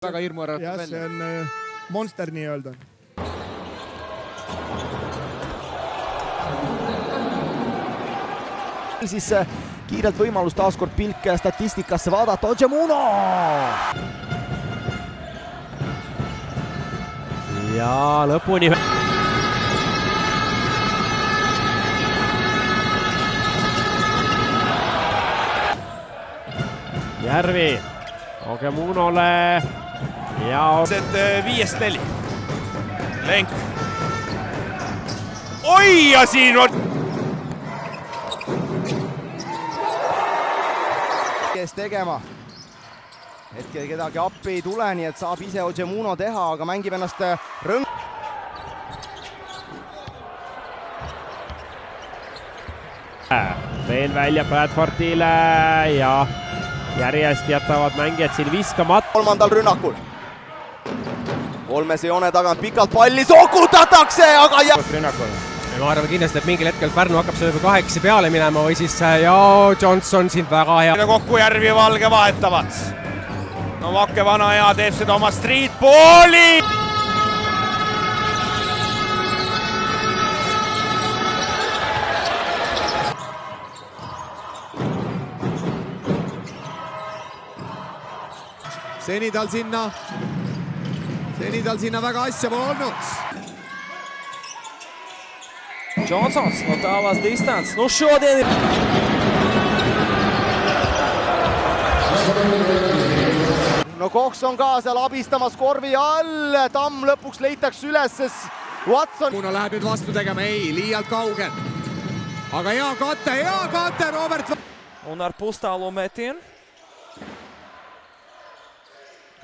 Väga hirmuäratav jah, see on monster nii-öelda. Siis kiirelt võimalus taaskord pilk statistikasse vaadata. Ojemuno! Ja lõpuni. Järvi Ojemunole ja 5-4. Lenk. Oi, ja siin on kes tegema. Hetkel kedagi appi ei tule, nii et saab ise Ojemuno teha, aga mängib ennast rõng. Veel välja Bradfordile ja järjest jätavad mängijad siin viskamata. Kolmandal rünnakul. Kolmese joone tagant pikalt palli sokutatakse, aga rünnakul. Ma arvan kindlasti, et mingil hetkel Pärnu hakkab selle 8 peale minema või siis ja Johnson siin väga hea. Kokku Järvi Valge vahetavad. No Vakke vana hea teeb seda oma streetballi. Seni tal sinna väga asja pole olnud. Johnsons no tālās distants. Nu šodien ir... No Koks on ka seal abistamas korvi all. Tamm lõpuks leitakse üles, sest Watson. Kuna läheb nüüd vastu tegema, ei, liialt kaugel. Aga hea kate, Robert. Un ar pustālo metienu.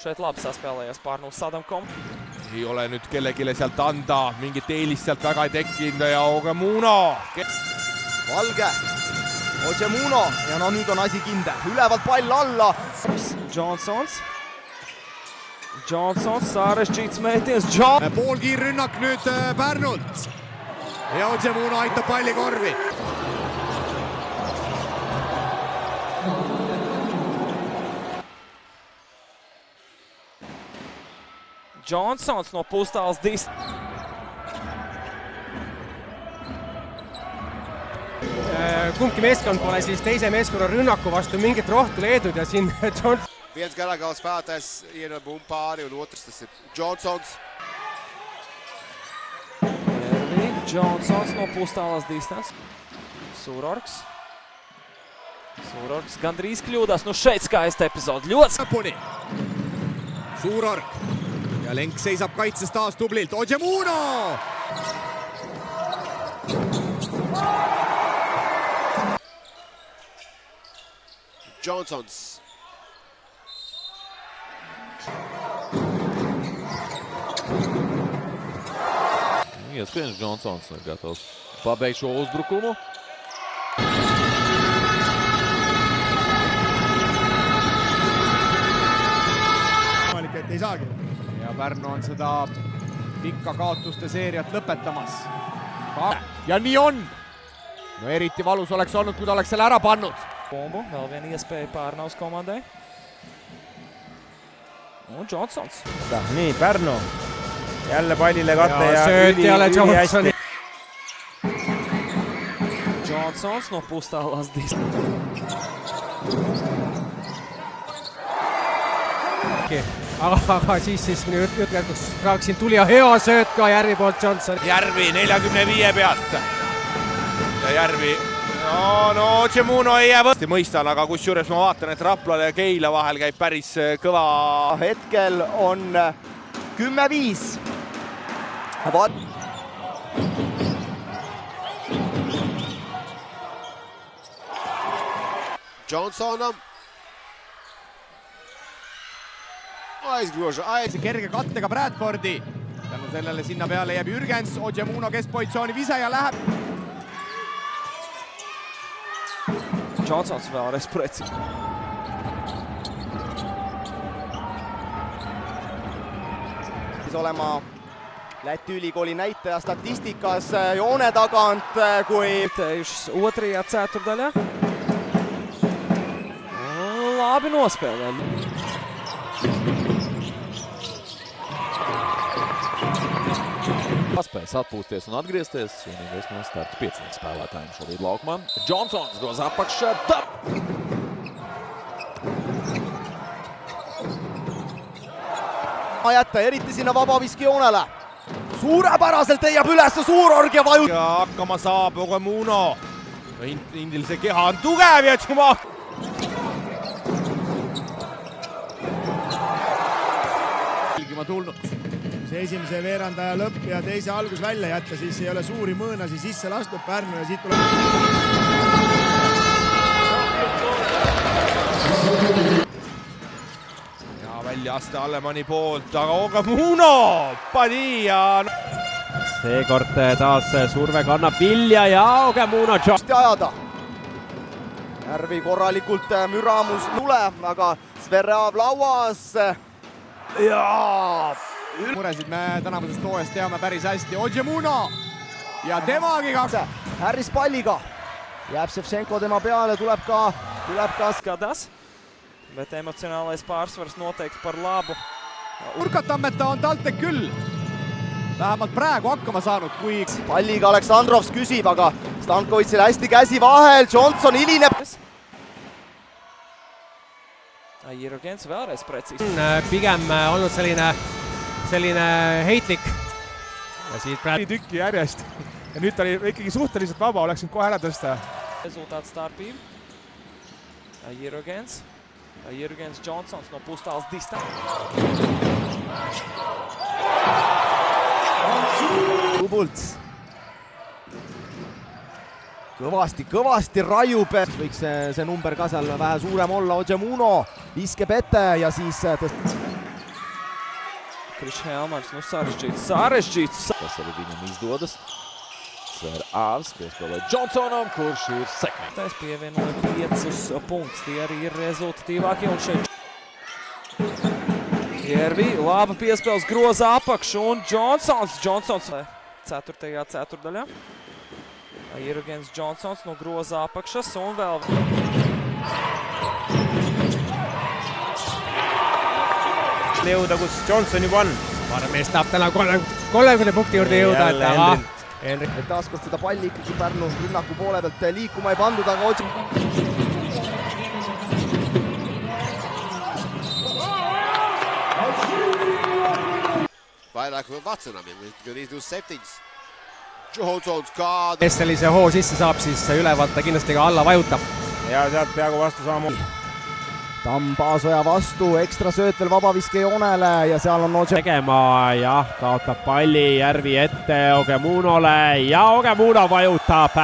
Šeit labi saspēlējies Pärnus Sadamkom. Ei ole nüüd kellegile sealt anda, mingit eelist sealt väga ei tekkinud ja Ojemuno. Valge, Ojemuno ja no nüüd on asi kindel. Ülevalt pall alla. Johnsons, sarežģīts metiens. Poolkiirrünnak nüüd Pärnult. Ja Ojemuno aitab palli korvi. Johnsons no pustāls distants. Kumbki meeskond pole siis teise meeskonna rünnaku vastu mingit rohtu leednud ja siin Johnson. Viens garāgals spēlētājs iena bumbu pāri un otrs tas ir Johnsons. Järvi, Johnsons no pustālās distants. Surorgs gandrīz kļūdās. Nu šeit skaista epizode. Ļoti. Suurorg. Ja Lenk seisab kaitses taas tublilt. Ojemuno! Johnsons. Iespējams, Johnsons ir gatavs pabeigt šo uzbrukumu. Et ei saagi. Ja Pärnu on seda pikka kaotuste seeriat lõpetamas. Ja nii on! No eriti valus oleks olnud, kui ta oleks selle ära pannud. Bumbu, vēl viena iespēja Pärnaus komandai. Un Johnsons. Nii, Pärnu. Jälle pallile katte ja sööt jälle Johnsoni. Johnsons no pustālās distants. Aga siis minu jutkätkus praaksin tuli ja hea sööt ka Järvi poolt Johnson. Järvi 45 pealt. Ja Järvi, no Ojemuno ei jää võtti mõistan, aga kusjuures ma vaatan, et Raplale ja Keila vahel käib päris kõva. Hetkel on 10-5. Johnson. See kerge kattega Bradfordi. Tänu sellele sinna peale jääb Jürgens. Ojemuno keskpositsiooni vise ja läheb. Johnsons vēlreiz preci. Olema Läti ülikooli näitaja statistikas joone tagant, kui otrajā ceturdaļā. Labi nospēlē. Iespējas atpūsties un atgriezties. Vienīgais no starta 5 spēlētājiem šobrīd laukumā. Johnsons groza apakšā. Jätta eriti sinna vabaviskijoonele. Suurepäraselt leiab üles Suurorg ja vajub. Ja hakkama saab Ogemuno. Indil see keha on tugev ja Tšuma. Tulnud. see esimese veerandaja lõpp ja teise algus välja jätta, siis ei ole suuri mõõnasi sisse lastud Pärnu ja siit tuleb... Ja väljaaste Allemanni poolt, aga Ogemuno pani ja... Seekord taas surve kannab vilja ja Ogemuno ajada. Järvi korralikult müramus tule, aga Zverev lauas. Ja muresid me tänavusest hooajast teame päris hästi. Ojemuno ja temagi kaks. Harris palliga. Jääb Ševčenko tema peale, tuleb ka Skadas, bet emocionālais pārsvars noteikti par labu. Urkatammeta on TalTech küll. Vähemalt praegu hakkama saanud, kui... Palliga Aleksandrovs küsib, aga Stankovitsil hästi käsi vahel. Johnson hilineb. Jirogens vēlreiz precīzi. Pigem olnud selline heitlik. Ja siit praegu tükki järjest. Ja nüüd ta oli ikkagi suhteliselt vaba, oleks nüüd kohe ära tõsta. Rezultāts starpība. Jirogens Johnsons no pustāls distants. Kubults. Kõvasti rajub. Võiks see number ka seal vähe suurem olla. Ojemuno viskeb ette ja siis... Krišs Helmans, nu sarežģīts. Tas arī viņam izdodas. Zverevs piespēlē Johnsonam, kurš ir sekmīgi. Tais pievienoja 5 punktus. Tie arī ir rezultatīvākie un šeit. Jervi, laba piespēles groza apakšu un Johnsons 4. ceturdaļā. Jirogens Johnsons no groza apakšas un vēl... jõuda, kus Johnson juba on. Mees tahab täna 30 punkti juurde jõuda. Et taaskord seda palli ikkagi Pärnu rünnaku poole pealt liikuma ei pandud, aga Vairāk vēl vecinājumiem, gan izdūs 7. Johnsons kāda. Kes sellise hoo sisse saab, siis ülevalt ta kindlasti ka alla vajutab. Ja sealt peaaegu vastu samamoodi. Tamm Paasoja vastu, ekstra sööt veel vabaviskejoonele ja seal on Oje... tegema, jah, kaotab palli Järvi ette Ogemunole ja Ogemuno vajutab.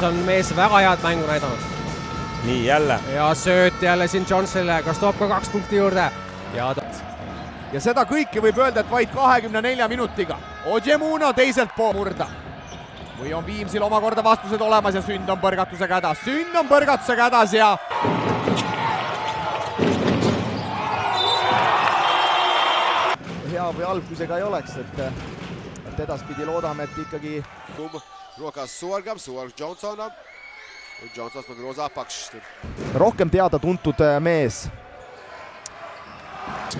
On mees väga head mängu näidanud. Nii, jälle. Ja sööt jälle siin Johnsonile, kas toob ka 2 punkti juurde. Ja seda kõike võib öelda, et vaid 24 minutiga. Ojemuno teiselt pool murda. Või on Viimsil omakorda vastused olemas ja Sünd on põrgatusega hädas ja... Hea või halb, kui see ka ei oleks, et edaspidi loodame, et ikkagi... Rokas Suurgam, Suurg Johnsonam. Johnsons on groza apakš. Rohkem teada tuntud mees.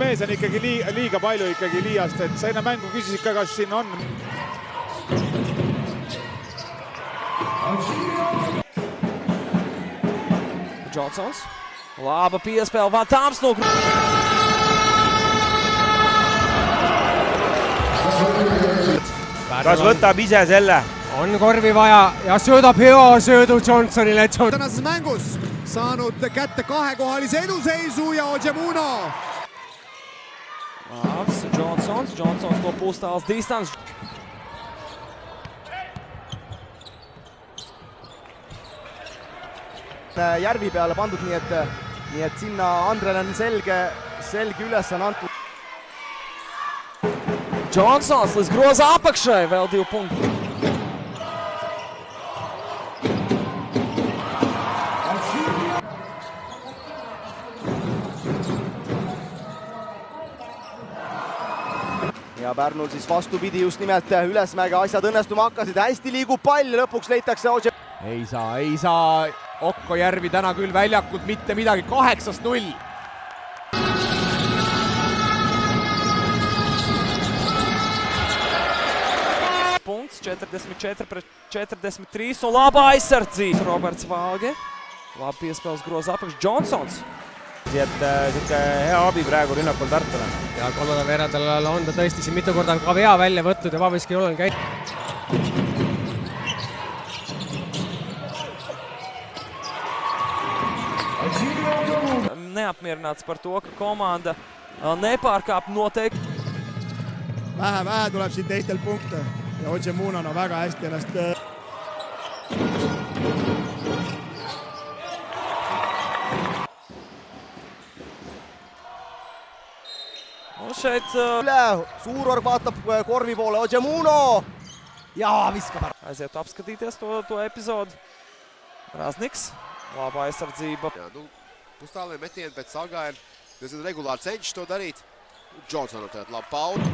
Mees on ikkagi liiga palju ikkagi liiast, et sa enne mängu küsisid ka, kas siin on... Johnsons, laba piespēle, Van Tāms no... Kas võtab ise selle? On korvi vaja ja söödab hea söödu Johnsonile. Tänases mängus saanud kätte kahekohalise eduseisu ja Ojemuno. Johnsons no pustāls distants. Järvi peale pandud, nii et sinna Andrele on selge ülesanne antud. Johnsons līdz groza apakšai, vēl 2 punkti. Ja Pärnul siis vastupidi just nimelt ülesmäge asjad õnnestuma hakkasid. Hästi liigub pall ja lõpuks leitakse Oje... Ei saa. Okko Järvi täna küll väljakult mitte midagi. 8-0. 44-43 un laba aizsardzība. Roberts Valge, labi piespēles groza apakš, Johnsons. Siuke hea abi praegu rünnakul Tartule. ja kolmandal veerandal on ta tõesti siin mitu korda ka vea välja võtnud ja Vaviski olen käinud. Neapmierināts par to, ka komanda nepārkāp noteikti. Vähe tuleb siin teistel punkte ja Odžemunov on väga hästi ennast üle, Suurorg vaatab korvi poole, Odžemunov ja viskab ära. Aizietu apskatīties to epizodu. Razniks, laba aizsardzība. Pustāliem metieni pēc sagājiena. Diezgan regulāri cenšas to darīt. Johnsonam tagad labi pauda.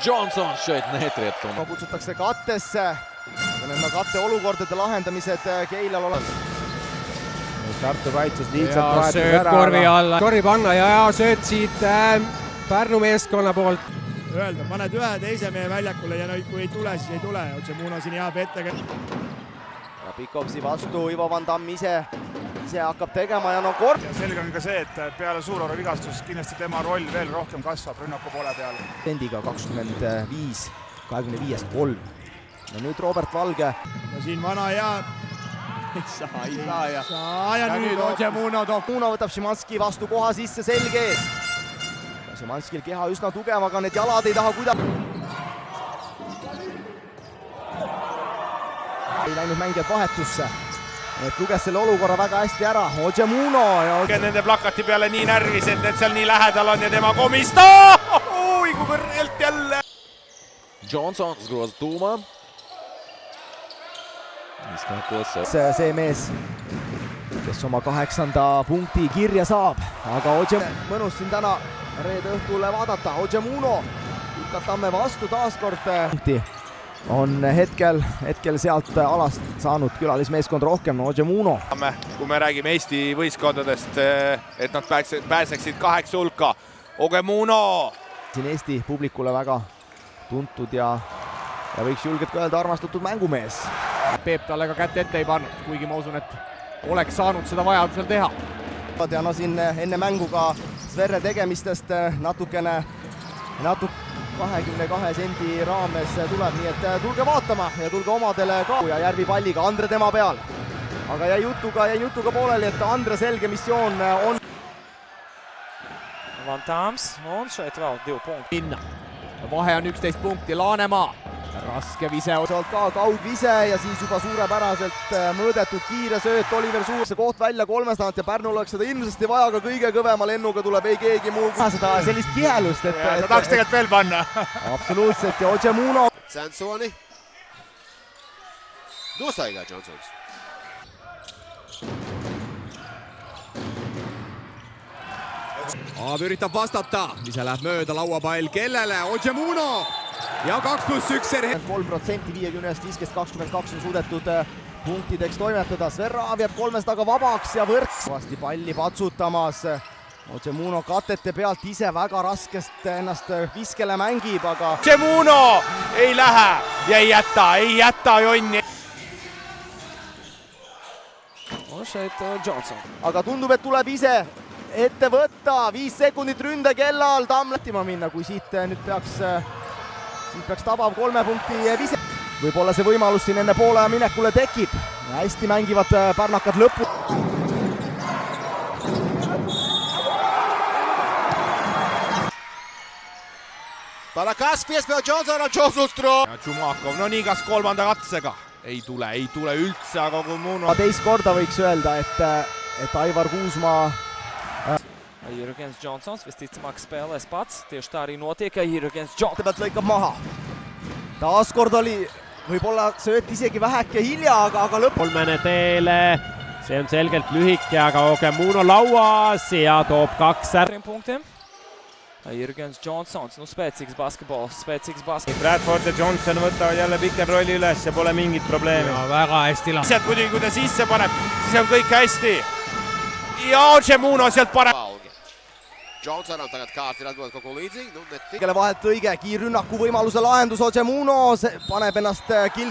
Johnson šeit netrietuma. Kutsutakse kattesse ja need katte olukordade lahendamised Keilal olemas. Tartu kaitses lihtsalt ja vahetus sööt ära. korvi alla. Korvi panna ja sööt siit Pärnu meeskonna poolt. öelda, paned ühe teise mehe väljakule ja kui ei tule, siis ei tule. Odžemunov siin jääb ette. Ja Pikovsi vastu Ivo Van Damm ise hakkab tegema ja no kord. Ja selge on ka see, et peale Suuroru vigastust kindlasti tema roll veel rohkem kasvab rünnaku poole peale. Tendiga 25, 25-st 3. No nüüd Robert Valge. No siin vana hea. Ei saa ja nüüd Odžemunov toob. Võtab Šimanski vastu koha sisse selge ees. Šimanskil keha üsna tugev, aga need jalad ei taha kuidagi. Ei läinud mängijad vahetusse. Et luges selle olukorra väga hästi ära. Odžemunov ja nende plakati peale nii närvis, et need seal nii lähedal on ja tema komistab! Oi, kui kõrgelt jälle! Johnson groza tuumā. See mees, kes oma 8. punkti kirja saab. Aga Odžemunov mõnus siin täna reede õhtule vaadata. Odžemunov lükkab Tamme vastu taaskord. On hetkel sealt alast saanud külalismeeskond rohkem, no Odžemunov. Kui me räägime Eesti võistkondadest, et nad pääseksid 8 hulka. Odžemunov! Siin Eesti publikule väga tuntud ja võiks julgelt ka öelda armastatud mängumees. Peep talle ka kätte ette ei pannud, kuigi ma usun, et oleks saanud seda vajadusel teha. Ja no siin enne mängu ka Sverre tegemistest natukene 22 sendi raames tuleb, nii et tulge vaatama ja tulge omadele ka. Ja Järvi palliga Andre tema peal. Aga jäi jutuga pooleli, et Andre selge missioon on. Van Dams on šeit vēl 2 punkti. Vahe on 11 punkti, Laanemaa. Raske vise. Sealt ka kaugvise ja siis juba suurepäraselt mõõdetud kiire sööt Oliver Suur. See koht välja 300 ja Pärnul oleks seda ilmsesti vaja, aga kõige kõvema lennuga tuleb ei keegi muu. Seda sellist kihelust, et ta tahaks tegelikult veel panna. Absoluutselt ja Odžemunov. Sansoni. No sai ka Johnsons. Aav üritab vastata, ise läheb mööda lauapall kellele, Odžemunov ja 2+1 serhe. 3% 50-st viskest 22 on suudetud punktideks toimetada. Sverrav jääb 3 taga vabaks ja Võrts vasti palli patsutamas. Odžemunov katete pealt ise väga raskest ennast viskele mängib, aga Odžemunov ei lähe ja ei jäta jonni. On šeit Johnson. Aga tundub, et tuleb ise ette võtta, 5 sekundit ründe kellal, Tamm lähtima minna, kui siit nüüd peaks tabav 3 punkti vise. Võib-olla see võimalus siin enne poole minekule tekib. Hästi mängivad pärnakad lõppu. Barakas, piespel Johnson Stro. Tšumakov, no nii kas 3. katsega. Ei tule üldse, aga Odžemunov. Teist korda võiks öelda, et Aivar Kuusmaa Jürgens Johnsons visticamāk spēlēs pats. Tieši tā arī notiek, ja Jürgens Johnson pealt lõikab maha. Taaskord oli võib-olla sööt isegi väheke hilja, aga lõpp. Kolmene teele, see on selgelt lühike, aga Odžemunov lauas ja toob 2 punkti. Jürgens Johnsons, no spēcīgs basketbols. Bradford ja Johnson võtavad jälle pikem rolli üles ja pole mingit probleemi. Väga hästi Muidugi, kui ta sisse paneb, siis on kõik hästi. ja Ojemuno sealt parem. Johnson on tagant kaarti, nad võivad kogu līdzīgi, nu netti. Kelle vahelt õige kiirrünnaku võimaluse lahendus, Ojemuno paneb ennast